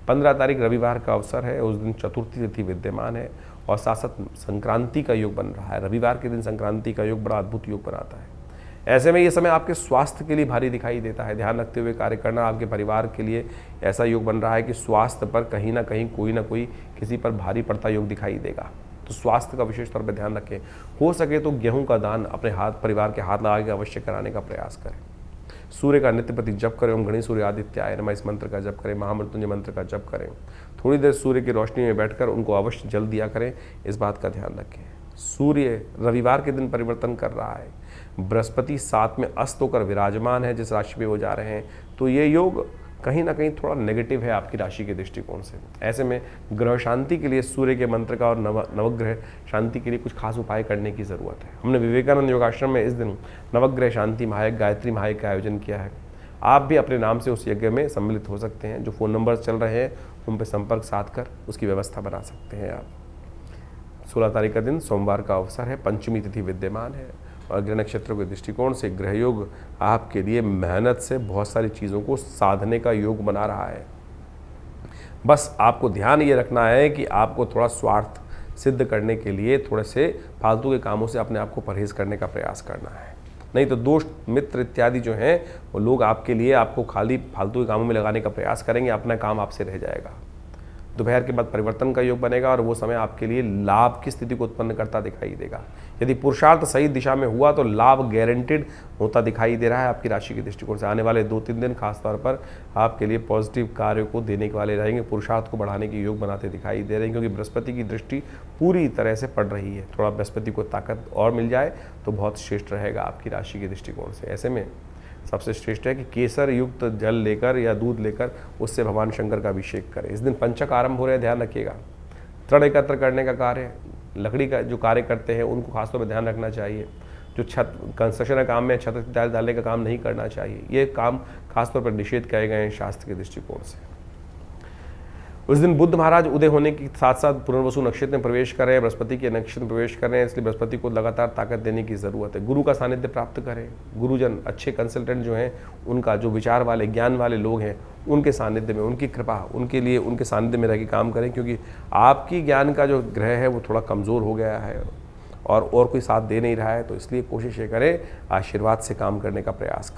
15 तारीख रविवार का अवसर है, उस दिन चतुर्थी तिथि विद्यमान है और साथ साथ संक्रांति का योग बन रहा है। रविवार के दिन संक्रांति का योग बड़ा अद्भुत योग बनाता है। ऐसे में ये समय आपके स्वास्थ्य के लिए भारी दिखाई देता है। ध्यान रखते हुए कार्य करना। आपके परिवार के लिए ऐसा योग बन रहा है कि स्वास्थ्य पर कहीं ना कहीं कोई ना कोई किसी पर भारी पड़ता योग दिखाई देगा, तो स्वास्थ्य का विशेष तौर पर ध्यान रखें। हो सके तो गेहूं का दान अपने परिवार के हाथ लगा के अवश्य कराने का प्रयास करें। सूर्य का नित्य प्रति जप करें। ओम गणेश सूर्य आदित्याय नमः इस मंत्र का जप करें। महामृत्युंजय मंत्र का जप करें। थोड़ी देर सूर्य की रोशनी में बैठकर उनको अवश्य जल दिया करें, इस बात का ध्यान रखें। सूर्य रविवार के दिन परिवर्तन कर रहा है। बृहस्पति 7 में अस्त होकर विराजमान है, जिस राशि में वो जा रहे हैं, तो ये योग कहीं ना कहीं थोड़ा नेगेटिव है आपकी राशि के दृष्टिकोण से। ऐसे में ग्रह शांति के लिए सूर्य के मंत्र का और नवग्रह शांति के लिए कुछ खास उपाय करने की ज़रूरत है। हमने विवेकानंद योगाश्रम में इस दिन नवग्रह शांति महायज्ञ गायत्री महायज्ञ का आयोजन किया है। आप भी अपने नाम से उस यज्ञ में सम्मिलित हो सकते हैं। जो फ़ोन नंबर्स चल रहे हैं उन पर संपर्क साध कर उसकी व्यवस्था बना सकते हैं आप। 16 तारीख का दिन सोमवार का अवसर है, पंचमी तिथि विद्यमान है और ग्रह नक्षत्रों के दृष्टिकोण से ग्रह योग आपके लिए मेहनत से बहुत सारी चीज़ों को साधने का योग बना रहा है। बस आपको ध्यान ये रखना है कि आपको थोड़ा स्वार्थ सिद्ध करने के लिए थोड़े से फालतू के कामों से अपने आप को परहेज करने का प्रयास करना है। नहीं तो दोस्त मित्र इत्यादि जो हैं वो लोग आपके लिए आपको खाली फालतू के कामों में लगाने का प्रयास करेंगे, अपना काम आपसे रह जाएगा। दोपहर के बाद परिवर्तन का योग बनेगा और वो समय आपके लिए लाभ की स्थिति को उत्पन्न करता दिखाई देगा। यदि पुरुषार्थ सही दिशा में हुआ तो लाभ गारंटेड होता दिखाई दे रहा है आपकी राशि के दृष्टिकोण से। आने वाले 2-3 दिन खासतौर पर आपके लिए पॉजिटिव कार्य को देने वाले रहेंगे, पुरुषार्थ को बढ़ाने के योग बनाते दिखाई दे रहे हैं, क्योंकि बृहस्पति की दृष्टि पूरी तरह से पड़ रही है। थोड़ा बृहस्पति को ताकत और मिल जाए तो बहुत श्रेष्ठ रहेगा आपकी राशि के दृष्टिकोण से। ऐसे में सबसे श्रेष्ठ है कि केसर युक्त जल लेकर या दूध लेकर उससे भगवान शंकर का अभिषेक करें। इस दिन पंचक आरंभ हो रहे हैं, ध्यान रखिएगा। तृण एकत्र करने का कार्य, लकड़ी का जो कार्य करते हैं उनको खासतौर पर ध्यान रखना चाहिए। जो छत कंस्ट्रक्शन का काम में छत डालने का काम नहीं करना चाहिए, ये काम खासतौर पर निषेध किए गए हैं शास्त्र के दृष्टिकोण से। उस दिन बुद्ध महाराज उदय होने के साथ साथ पुनर्वसु नक्षत्र में प्रवेश कर रहे हैं, बृहस्पति के नक्षत्र में प्रवेश कर रहे हैं, इसलिए बृहस्पति को लगातार ताकत देने की ज़रूरत है। गुरु का सानिध्य प्राप्त करें। गुरुजन अच्छे कंसल्टेंट जो हैं, उनका जो विचार वाले ज्ञान वाले लोग हैं, उनके सानिध्य में, उनकी कृपा, उनके लिए उनके सानिध्य में रह के काम करें, क्योंकि आपकी ज्ञान का जो ग्रह है वो थोड़ा कमज़ोर हो गया है और कोई साथ दे नहीं रहा है। तो इसलिए कोशिश ये करें आशीर्वाद से काम करने का प्रयास करें।